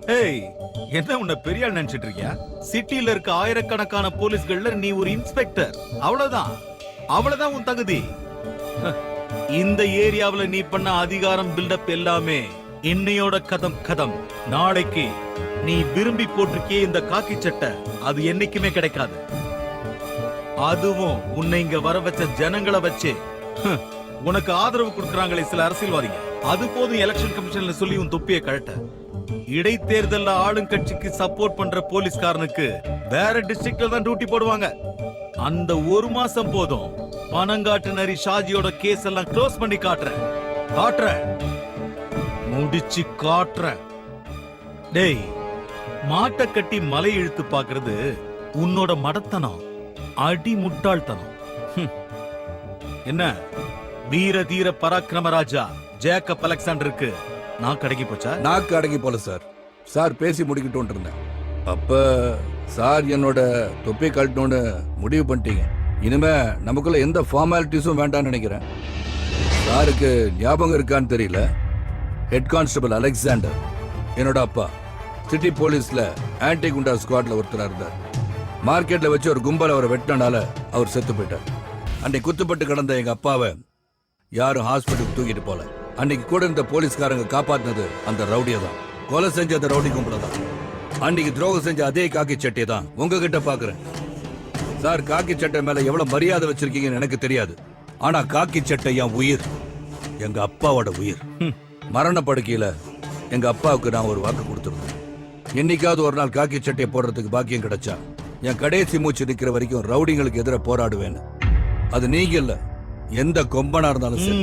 ஏய், என்ன உன்னை பெரிய ஆள் நினைச்சிட்டு இருக்கியா? சிட்டில இருக்க ஆயிரக்கணக்கான போலீஸ்கள்ல நீ ஒரு இன்ஸ்பெக்டர். அவ்வளவுதான். அவ்வளவுதான் உன் தகுதி. இந்த ஏரியாவுல நீ பண்ண அதிகாரம் பில்டப் எல்லாமே இன்னையோட கதம். நாளைக்கு நீ விரும்பி போட்டிருக்கிய இந்த காக்கி சட்டை அது என்னைக்குமே கிடைக்காது. அதுவும் உன்னை இங்க வர வச்ச ஜனங்களை வச்சு உனக்கு ஆதரவு கொடுக்கறாங்களே சில அரசியல்வாதிங்க. அது போதும் எலெக்ஷன் கமிஷன்ல சொல்லி உன் தொப்பியை கழட்ட. இடைத்தேர்தல்ல ஆளுங்கட்சிக்கு சப்போர்ட் பண்ற போலீஸ்காரனுக்கு வேற டிஸ்ட்ரிக்ட்ல தான் டியூட்டி போடுவாங்க. அந்த ஒரு மாசம் போதும். பனங்காட்டு நரி ஷாஜியோட கேஸ் எல்லாம் க்ளோஸ் பண்ணி காட்டுறேன். முடிச்சு காட்டுறேன். டேய், மாட்டை கட்டி மலை இழுத்து பாக்குறது உன்னோட மடத்தனம், அடி முட்டாள்தனம். என்ன வீர தீர பராக்கிரம ராஜா ஜேக்கப் அலெக்சாண்டருக்கு நான் அடங்கி போச்சா? நாக்கு அடங்கி போல சார். சார் பேசி முடிக்கிட்டு இருந்தேன். அப்ப சார் என்னோட தொப்பி கழட்டணும்னு முடிவு பண்ணிட்டீங்க. இனிமே நமக்குள்ள எந்த ஃபார்மாலிட்டிஸும் வேண்டாம்னு நினைக்கிறேன். சாருக்கு ஞாபகம் இருக்கான்னு தெரியல, ஹெட் கான்ஸ்டபிள் அலெக்சாண்டர் என்னோட அப்பா சிட்டி போலீஸ்ல ஆன்டி குண்டா ஸ்குவாட்ல ஒருத்தரா இருந்தார். மார்க்கெட்ல வச்சு ஒரு கும்பல் அவரை வெட்டினால அவர் செத்து போயிட்டார். அன்னைக்கு குத்துப்பட்டு கிடந்த எங்க அப்பாவை யாரும் ஹாஸ்பிட்டலுக்கு தூக்கிட்டு போல. அன்னைக்கு கூட இருந்த போலீஸ்காரங்க காப்பாத்தினது அந்த ரவுடியை தான். கொலை செஞ்ச அந்த ரவுடி கும்பல தான். அன்னைக்கு துரோகம் செஞ்ச அதே காக்கி சட்டையை தான் உங்ககிட்ட பாக்குறேன். சார், காக்கி சட்டை மேல எவ்வளவு மரியாதை வச்சிருக்கீங்கன்னு எனக்கு தெரியாது. ஆனா காக்கி சட்டை என் உயிர், எங்க அப்பாவோட உயிர். மரண படுக்கையில எங்க அப்பாவுக்கு நான் ஒரு வாக்கு கொடுத்துருந்தேன். என்னைக்காவது ஒரு நாள் காக்கி சட்டையை போடுறதுக்கு பாக்கியம் கிடைச்சா என் கடைசி மூச்சு நிக்கிற வரைக்கும் ரவுடிங்களுக்கு எதிராக போராடுவேன்னு. அது நீங்க இல்ல, எந்த கொம்பனா இருந்தாலும் சரி.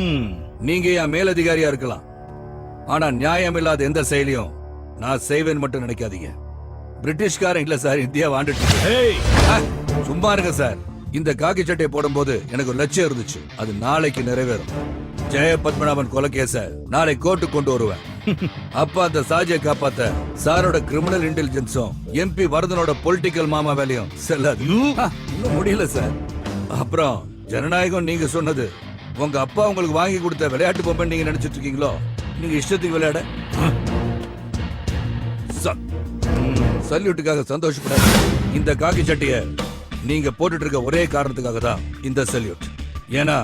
நீங்க என் மேலதிகாரியா இருக்கலாம், ஆனா நியாயம் இல்லாத எந்த செயலையும் நான் செய்வேன் மட்டும் நினைக்காதீங்க. பிரிட்டிஷ்காரன் இல்ல சார், இந்தியா வாண்டுட்டு. சும்மா இருங்க சார். இந்த காக்கி சட்டையை போடும்போது எனக்கு ஒரு லட்சியம் இருந்துச்சு. அது நாளைக்கு நிறைவேறும். ஜெய பத்மநாபன் கொலை கேஸ நாளை கோர்ட்டு கொண்டு வருவேன். அப்ப அந்த சாஜியை காப்பாத்த சாரோட கிரிமினல் இன்டெலிஜென்ஸும் எம்பி வரதனோட பொலிட்டிக்கல் மாமா வேலையும் செல்லாது. இன்னும் முடியல சார். அப்புறம் ஜனநாயகம் நீங்க சொன்னது உங்க அப்பா உங்களுக்கு வாங்கி கொடுத்த விளையாட்டு பொம்மை நீங்க நினைச்சிட்டு இருக்கீங்களோ? நீங்க இஷ்டத்துக்கு விளையாட சல்யூட்டுக்காக சந்தோஷப்படாது. இந்த காக்கி சட்டைய நீங்க போட்டுட்டு இருக்க ஒரே காரணத்துக்காக தான் இந்த சல்யூட். ஏன்னா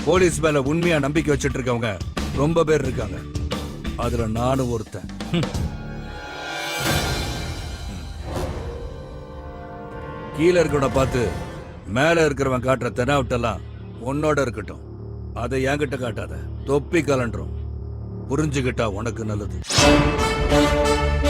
போலீஸ் மேல உண்மையா நம்பிக்கை வச்சிட்டு இருக்கவங்க ரொம்ப பேர் இருக்காங்க. அதுல நானும் ஒருத்தன். கீழே இருக்கிறவன பார்த்து மேல இருக்கிறவன் காட்டுற தெனாவட்டெல்லாம் உன்னோட இருக்கட்டும். அதை என்கிட்ட காட்டாத. தொப்பி கலண்டுரும். புரிஞ்சுக்கிட்டா உனக்கு நல்லது.